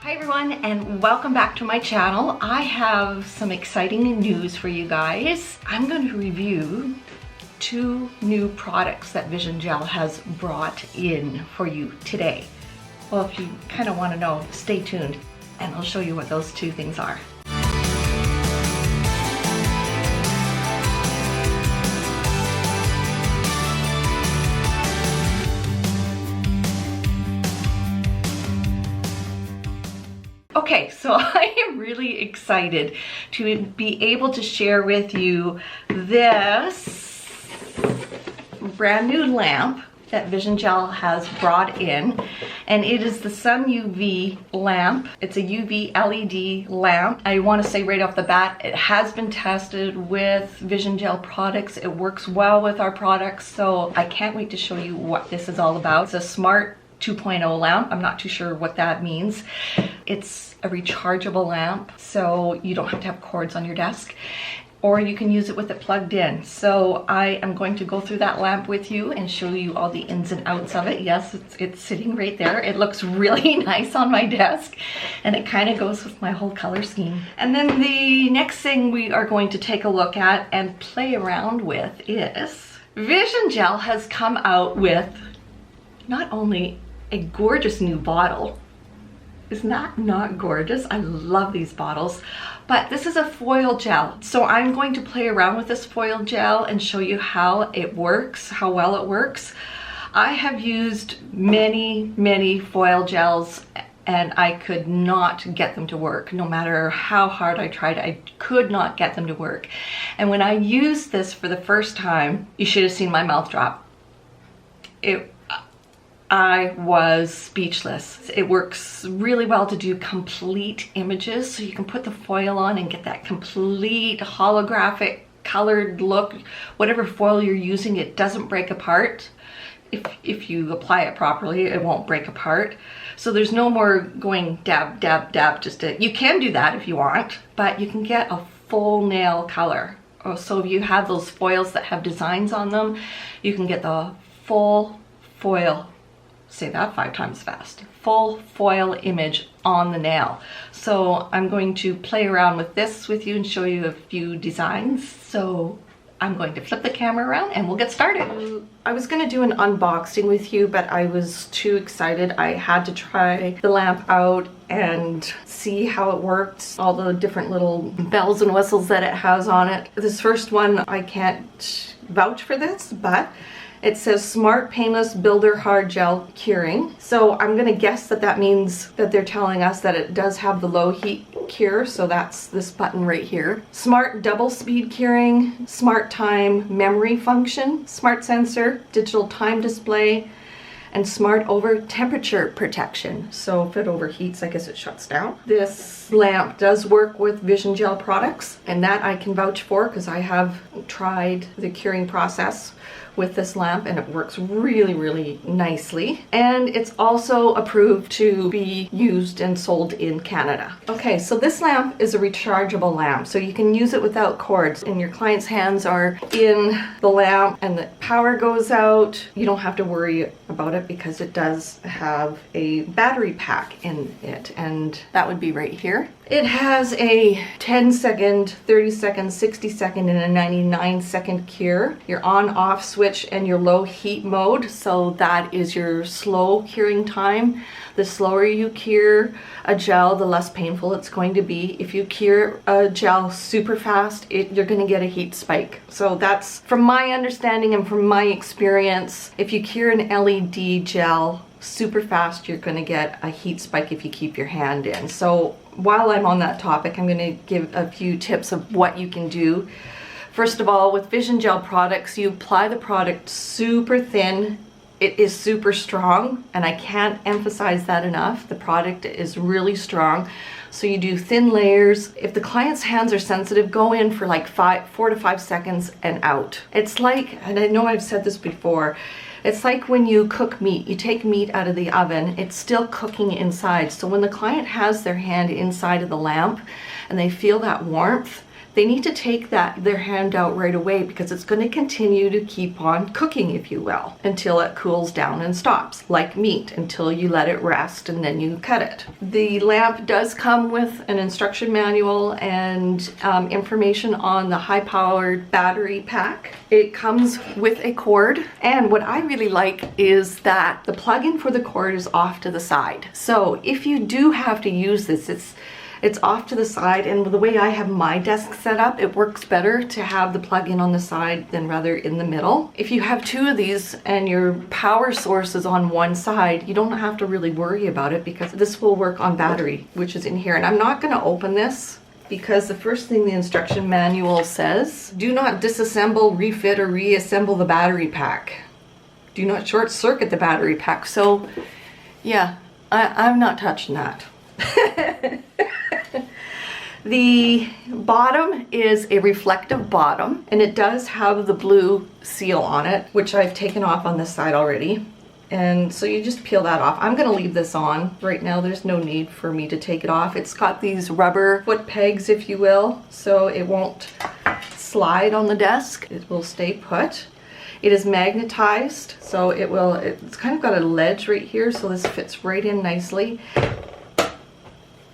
Hi everyone, and welcome back to my channel. I have some exciting news for you guys. I'm going to review 2 new products that Vision Gel has brought in for you today. Well, if you kind of want to know, stay tuned and I'll show you what those 2 things are. Okay, so I am really excited to be able to share with you this brand new lamp that Vision Gel has brought in, and it is the Sun UV lamp. It's a UV LED lamp. I want to say right off the bat, it has been tested with Vision Gel products. It works well with our products, so I can't wait to show you what this is all about. It's a smart 2.0 lamp. I'm not too sure what that means. It's a rechargeable lamp, so you don't have to have cords on your desk, or you can use it with it plugged in. So I am going to go through that lamp with you and show you all the ins and outs of it. Yes, it's sitting right there. It looks really nice on my desk, and it kind of goes with my whole color scheme. And then the next thing we are going to take a look at and play around with is Vision Gel has come out with not only a gorgeous new bottle. Isn't that not gorgeous? I love these bottles. But this is a foil gel. So I'm going to play around with this foil gel and show you how it works, how well it works. I have used many foil gels and I could not get them to work. No matter how hard I tried, I could not get them to work. And when I used this for the first time, you should have seen my mouth drop. I was speechless. It works really well to do complete images, so you can put the foil on and get that complete holographic colored look. Whatever foil you're using, it doesn't break apart. If you apply it properly, it won't break apart. So there's no more going dab, dab, dab. You can do that if you want, but you can get a full nail color. So if you have those foils that have designs on them, you can get the full foil. Say that 5 times fast. Full foil image on the nail. So I'm going to play around with this with you and show you a few designs. So I'm going to flip the camera around and we'll get started. I was going to do an unboxing with you, but I was too excited. I had to try the lamp out and see how it worked, all the different little bells and whistles that it has on it. This first one, I can't vouch for this, but it says Smart Painless Builder Hard Gel Curing. So I'm gonna guess that that means that they're telling us that it does have the low heat cure, so that's this button right here. Smart Double Speed Curing, Smart Time Memory Function, Smart Sensor, Digital Time Display, and Smart Over Temperature Protection. So if it overheats, I guess it shuts down. This lamp does work with Vision Gel products, and that I can vouch for because I have tried the curing process with this lamp and it works really nicely, and it's also approved to be used and sold in Canada. Okay, so this lamp is a rechargeable lamp, so you can use it without cords, and your client's hands are in the lamp and the power goes out. You don't have to worry about it because it does have a battery pack in it, and that would be right here. It has a 10-second, 30-second, 60-second, and a 99-second cure. Your on-off switch and your low heat mode, so that is your slow curing time. The slower you cure a gel, the less painful it's going to be. If you cure a gel super fast, you're going to get a heat spike. So that's from my understanding and from my experience. If you cure an LED gel super fast, you're going to get a heat spike if you keep your hand in. So while I'm on that topic, I'm going to give a few tips of what you can do. First of all, with Vision Gel products, you apply the product super thin. It is super strong, and I can't emphasize that enough. The product is really strong. So you do thin layers. If the client's hands are sensitive, go in for like 4 to 5 seconds and out. It's like, and I know I've said this before, it's like when you cook meat. You take meat out of the oven, it's still cooking inside. So when the client has their hand inside of the lamp and they feel that warmth, they need to take their hand out right away, because it's going to continue to keep on cooking, if you will, until it cools down and stops, like meat, until you let it rest and then you cut it. The lamp does come with an instruction manual and information on the high-powered battery pack. It comes with a cord, and what I really like is that the plug-in for the cord is off to the side. So if you do have to use this, it's off to the side, and the way I have my desk set up, it works better to have the plug-in on the side than rather in the middle. If you have two of these and your power source is on one side, you don't have to really worry about it, because this will work on battery, which is in here. And I'm not going to open this, because the first thing the instruction manual says, do not disassemble, refit, or reassemble the battery pack. Do not short circuit the battery pack. So yeah, I'm not touching that. The bottom is a reflective bottom, and it does have the blue seal on it, which I've taken off on this side already. And so you just peel that off. I'm going to leave this on right now. There's no need for me to take it off. It's got these rubber foot pegs, if you will, so it won't slide on the desk. It will stay put. It is magnetized, so it's kind of got a ledge right here, so this fits right in nicely.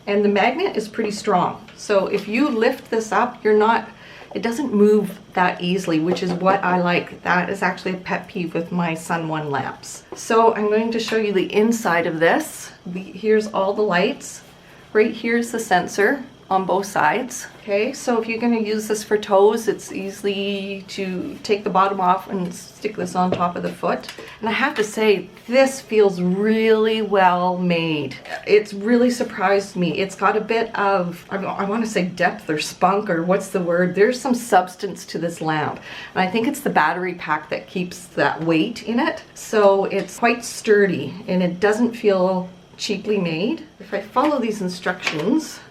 And the magnet is pretty strong. So if you lift this up, it doesn't move that easily, which is what I like. That is actually a pet peeve with my Sun One lamps. So I'm going to show you the inside of this. Here's all the lights. Right here's the sensor on both sides. Okay, so if you're going to use this for toes, it's easy to take the bottom off and stick this on top of the foot. And I have to say, this feels really well made. It's really surprised me. It's got a bit of, I want to say depth or spunk, or what's the word? There's some substance to this lamp. And I think it's the battery pack that keeps that weight in it. So it's quite sturdy, and it doesn't feel cheaply made. If I follow these instructions,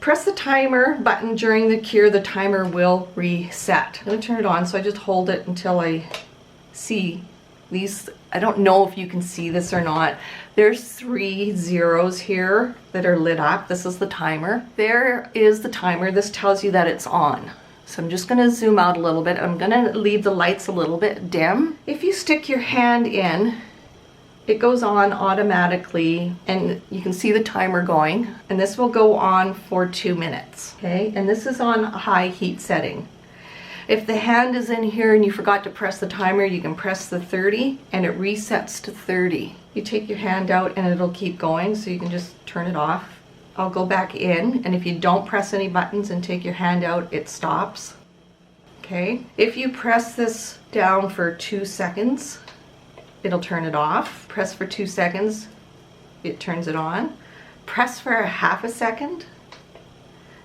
press the timer button during the cure, the timer will reset. I'm going to turn it on, so I just hold it until I see these. I don't know if you can see this or not. There's 3 zeros here that are lit up. This is the timer. There is the timer. This tells you that it's on. So I'm just going to zoom out a little bit. I'm going to leave the lights a little bit dim. If you stick your hand in, it goes on automatically, and you can see the timer going, and this will go on for 2 minutes. Okay, and this is on a high heat setting. If the hand is in here and you forgot to press the timer, you can press the 30 and it resets to 30. You take your hand out and it'll keep going, so you can just turn it off. I'll go back in, and if you don't press any buttons and take your hand out, it stops. Okay, if you press this down for 2 seconds, it'll turn it off. Press for 2 seconds, it turns it on. Press for a half a second,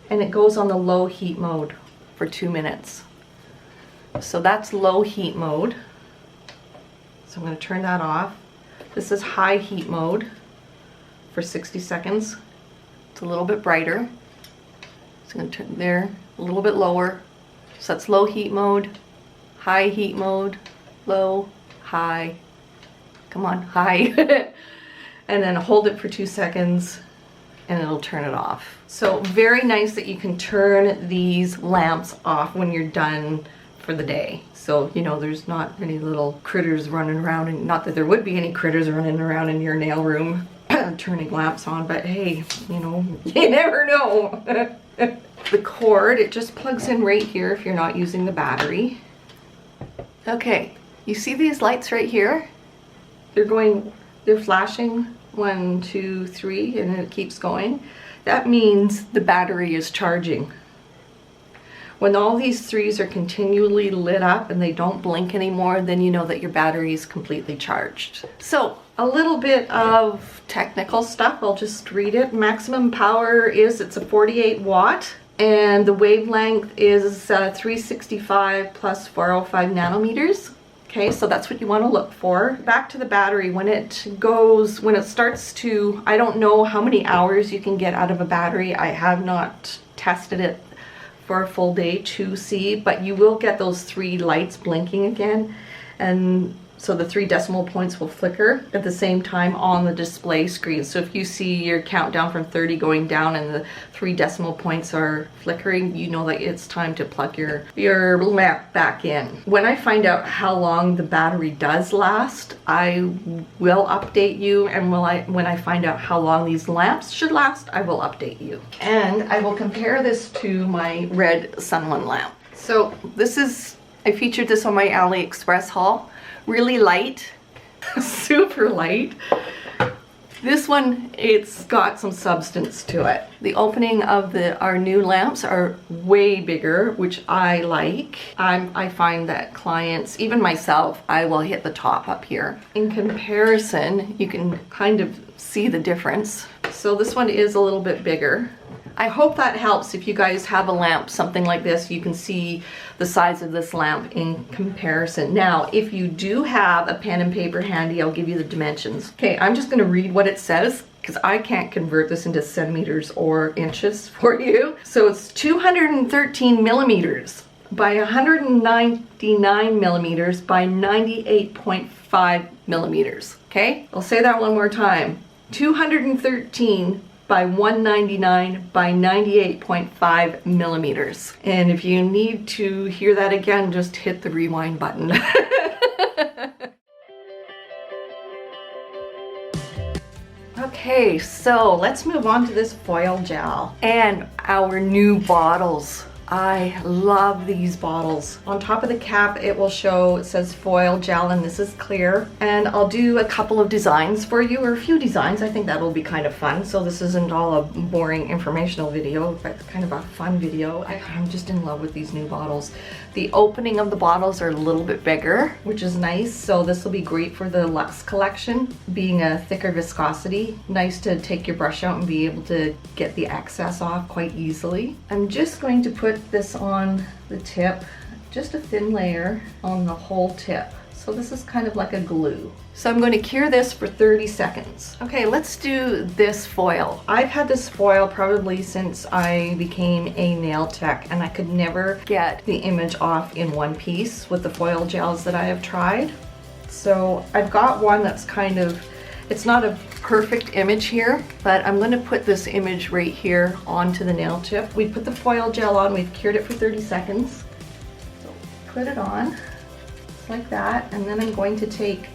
and it goes on the low heat mode for 2 minutes. So that's low heat mode. So I'm going to turn that off. This is high heat mode for 60 seconds. It's a little bit brighter. So I'm going to turn there, a little bit lower. So that's low heat mode, high heat mode, low, high. Come on, high. And then hold it for 2 seconds and it'll turn it off. So very nice that you can turn these lamps off when you're done for the day. So, you know, there's not any little critters running around, and not that there would be any critters running around in your nail room turning lamps on, but hey, you know, you never know. The cord, it just plugs in right here if you're not using the battery. Okay, you see these lights right here? They're flashing 1, 2, 3, and it keeps going. That means the battery is charging. When all these 3s are continually lit up and they don't blink anymore, then you know that your battery is completely charged. So a little bit of technical stuff, I'll just read it. Maximum power it's a 48 watt, and the wavelength is 365 plus 405 nanometers. Okay, so that's what you want to look for. Back to the battery, when it starts to, I don't know how many hours you can get out of a battery. I have not tested it for a full day to see, but you will get those 3 lights blinking again. And So the 3 decimal points will flicker at the same time on the display screen. So if you see your countdown from 30 going down and the 3 decimal points are flickering, you know that it's time to plug your lamp back in. When I find out how long the battery does last, I will update you, and when I find out how long these lamps should last, I will update you. And I will compare this to my red Sunland lamp. So this is, I featured this on my AliExpress haul. Really light, super light. This one, it's got some substance to it. The opening of our new lamps are way bigger, which I like. I find that clients, even myself, I will hit the top up here. In comparison, you can kind of see the difference. So this one is a little bit bigger. I hope that helps. If you guys have a lamp, something like this, you can see the size of this lamp in comparison. Now, if you do have a pen and paper handy, I'll give you the dimensions. Okay, I'm just gonna read what it says because I can't convert this into centimeters or inches for you. So it's 213 millimeters by 199 millimeters by 98.5 millimeters. Okay, I'll say that one more time. 213 by 199 by 98.5 millimeters. And if you need to hear that again, just hit the rewind button. Okay, so let's move on to this foil gel and our new bottles. I love these bottles. On top of the cap, it will show, it says foil gel, and this is clear. And I'll do a couple of designs for you, or a few designs. I think that'll be kind of fun. So this isn't all a boring informational video, but it's kind of a fun video. I'm just in love with these new bottles. The opening of the bottles are a little bit bigger, which is nice. So this will be great for the Luxe collection, being a thicker viscosity. Nice to take your brush out and be able to get the excess off quite easily. I'm just going to put this on the tip, just a thin layer on the whole tip. So this is kind of like a glue. So I'm going to cure this for 30 seconds. Okay, let's do this foil. I've had this foil probably since I became a nail tech, and I could never get the image off in one piece with the foil gels that I have tried. So I've got one that's kind of, it's not a perfect image here, but I'm going to put this image right here onto the nail tip. We put the foil gel on, we've cured it for 30 seconds. So put it on, just like that, and then I'm going to take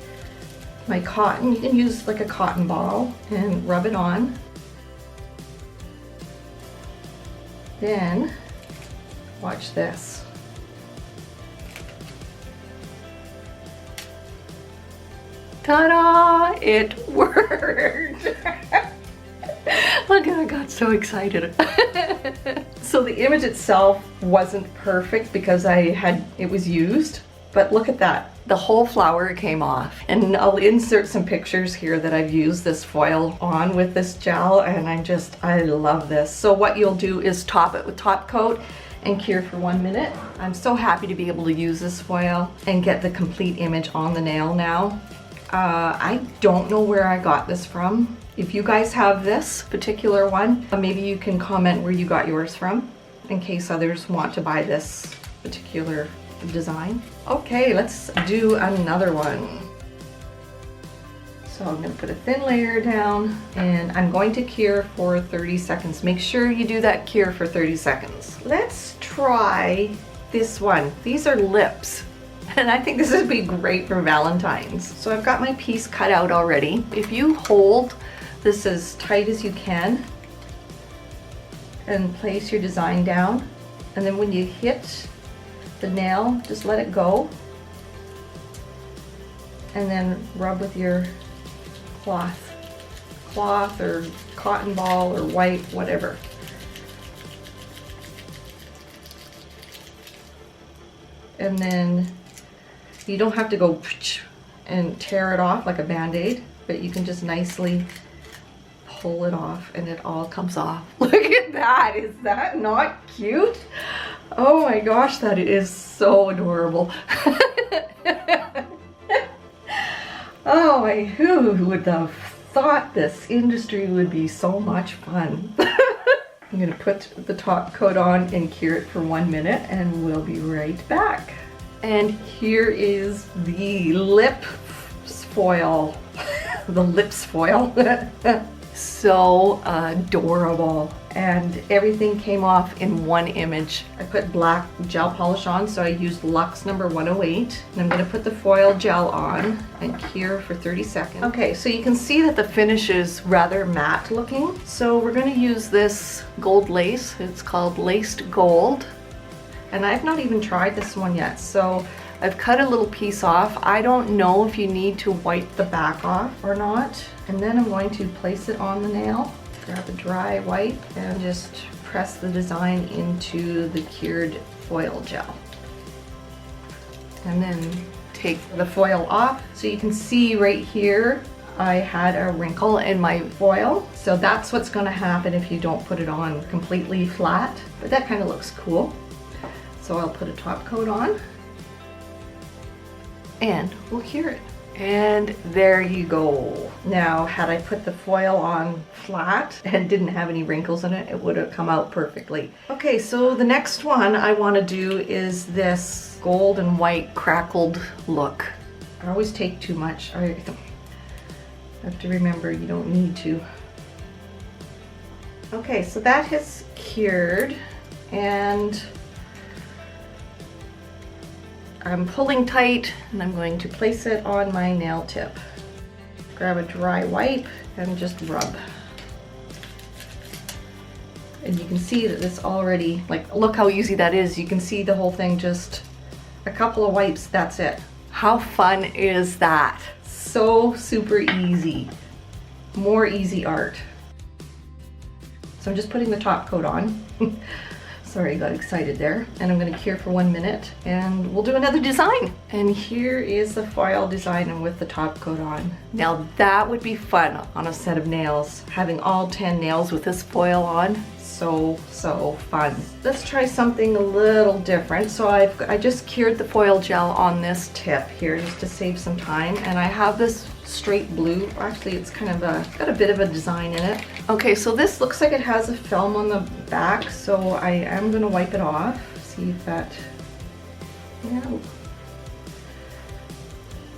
my cotton, you can use like a cotton ball, and rub it on. Then, watch this. Ta-da! It worked! Look, I got so excited. So the image itself wasn't perfect because it was used, but look at that. The whole flower came off. And I'll insert some pictures here that I've used this foil on with this gel, and I love this. So what you'll do is top it with top coat and cure for 1 minute. I'm so happy to be able to use this foil and get the complete image on the nail now. I don't know where I got this from. If you guys have this particular one, maybe you can comment where you got yours from in case others want to buy this particular design. Okay, let's do another one. So I'm going to put a thin layer down, and I'm going to cure for 30 seconds. Make sure you do that cure for 30 seconds. Let's try this one. These are lips. And I think this would be great for Valentine's. So I've got my piece cut out already. If you hold this as tight as you can and place your design down, and then when you hit the nail, just let it go, and then rub with your cloth or cotton ball or white, whatever. And then you don't have to go and tear it off like a band-aid, but you can just nicely pull it off and it all comes off. Look at that, is that not cute? Oh my gosh, that is so adorable. Oh, who would have thought this industry would be so much fun? I'm going to put the top coat on and cure it for 1 minute, and we'll be right back. And here is the lip foil, the lips foil. So adorable. And everything came off in one image. I put black gel polish on, so I used Luxe number 108. And I'm gonna put the foil gel on and cure for 30 seconds. Okay, so you can see that the finish is rather matte looking. So we're gonna use this gold lace. It's called Laced Gold. And I've not even tried this one yet, so I've cut a little piece off. I don't know if you need to wipe the back off or not. And then I'm going to place it on the nail. Grab a dry wipe and just press the design into the cured foil gel. And then take the foil off. So you can see right here, I had a wrinkle in my foil. So that's what's gonna happen if you don't put it on completely flat. But that kind of looks cool. So I'll put a top coat on and we'll cure it. And there you go. Now, had I put the foil on flat and didn't have any wrinkles in it, it would have come out perfectly. Okay, so the next one I want to do is this gold and white crackled look. I always take too much. I have to remember you don't need to. Okay, so that has cured and I'm pulling tight and I'm going to place it on my nail tip. Grab a dry wipe and just rub. And you can see that it's already, like, look how easy that is. You can see the whole thing, just a couple of wipes, that's it. How fun is that? So super easy. More easy art. So I'm just putting the top coat on. Sorry, I got excited there. And I'm gonna cure for 1 minute and we'll do another design. And here is the foil design with the top coat on. Now that would be fun on a set of nails. Having all 10 nails with this foil on, so fun. Let's try something a little different. So I just cured the foil gel on this tip here just to save some time. And I have this straight blue. Actually, it's kind of got a bit of a design in it. Okay, so this looks like it has a film on the back, so I am gonna wipe it off. See if that, yeah.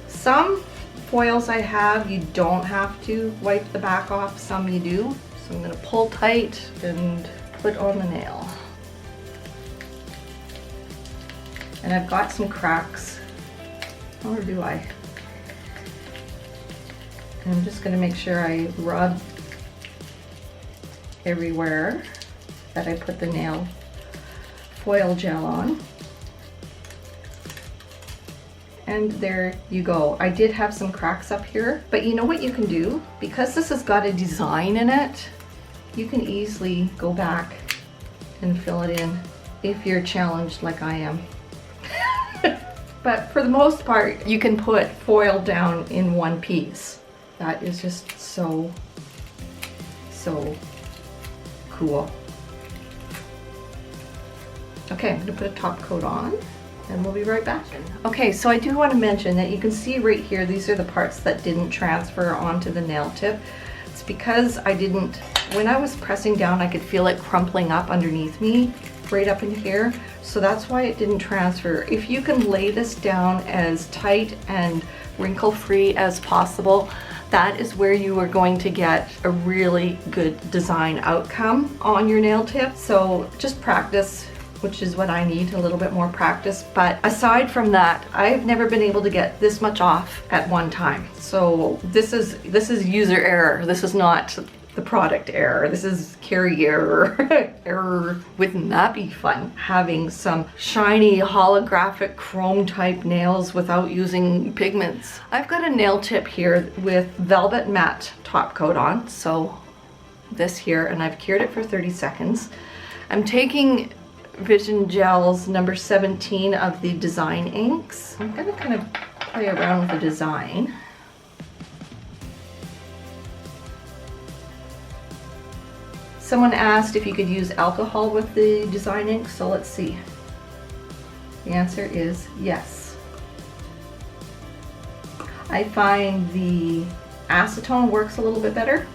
Some foils I have, you don't have to wipe the back off, some you do. So I'm gonna pull tight and put on the nail. And I've got some cracks, or do I? I'm just going to make sure I rub everywhere that I put the nail foil gel on. And there you go. I did have some cracks up here, but you know what you can do? Because this has got a design in it, you can easily go back and fill it in if you're challenged like I am. But for the most part, you can put foil down in one piece. That is just so cool. Okay, I'm gonna put a top coat on and we'll be right back. Okay, so I do want to mention that you can see right here, these are the parts that didn't transfer onto the nail tip. It's because I didn't, when I was pressing down, I could feel it crumpling up underneath me, right up in here. So that's why it didn't transfer. If you can lay this down as tight and wrinkle-free as possible, that is where you are going to get a really good design outcome on your nail tip. So just practice, which is what I need, a little bit more practice. But aside from that, I've never been able to get this much off at one time. So this is user error. This is not the product error. This is carry error. Error. Wouldn't that be fun? Having some shiny holographic chrome type nails without using pigments. I've got a nail tip here with velvet matte top coat on. So this here, and I've cured it for 30 seconds. I'm taking Vision Gel's number 17 of the design inks. I'm gonna kind of play around with the design. Someone asked if you could use alcohol with the design ink, so let's see. The answer is yes. I find the acetone works a little bit better,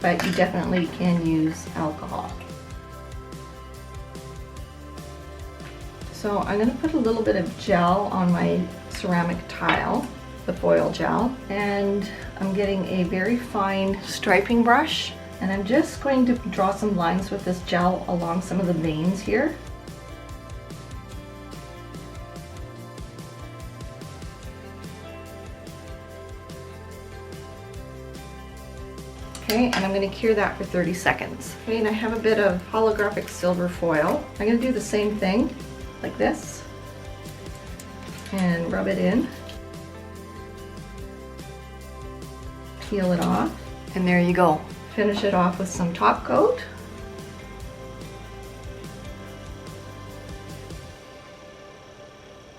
but you definitely can use alcohol. So So I'm going to put a little bit of gel on my ceramic tile, the foil gel, and I'm getting a very fine striping brush, and I'm just going to draw some lines with this gel along some of the veins here. Okay, and I'm going to cure that for 30 seconds. Okay, and I have a bit of holographic silver foil. I'm going to do the same thing, like this, and rub it in. Peel it off, and there you go. Finish it off with some top coat.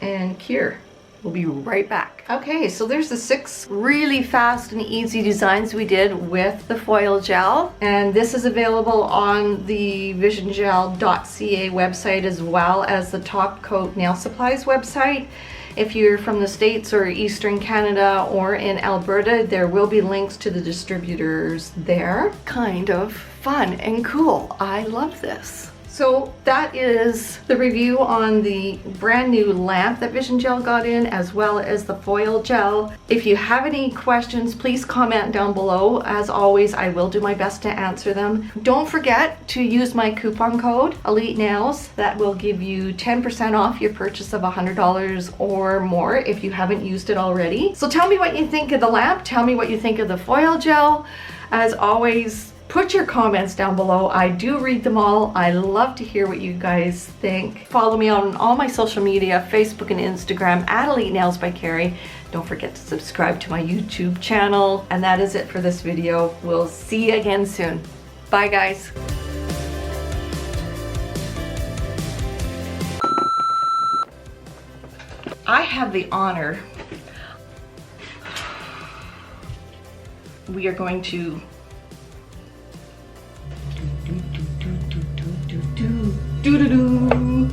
And cure. We'll be right back. Okay, so there's the 6 really fast and easy designs we did with the foil gel, and this is available on the visiongel.ca website as well as the Top Coat Nail Supplies website. If you're from the States or Eastern Canada or in Alberta, there will be links to the distributors there. Kind of fun and cool. I love this. So that is the review on the brand new lamp that Vision Gel got in, as well as the foil gel. If you have any questions, please comment down below. As always, I will do my best to answer them. Don't forget to use my coupon code, Elite Nails. That will give you 10% off your purchase of $100 or more if you haven't used it already. So tell me what you think of the lamp. Tell me what you think of the foil gel. As always, put your comments down below. I do read them all. I love to hear what you guys think. Follow me on all my social media, Facebook and Instagram, at Elite Nails by Carrie. Don't forget to subscribe to my YouTube channel. And that is it for this video. We'll see you again soon. Bye, guys. I have the honor. We are going to do.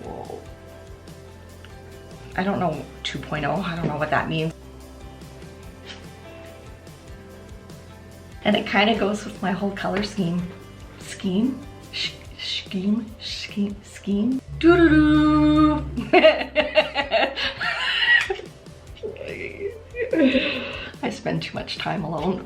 Whoa. I don't know 2.0. I don't know what that means. And it kind of goes with my whole color scheme. Scheme? Scheme? Doo-doo-doo. I spend too much time alone.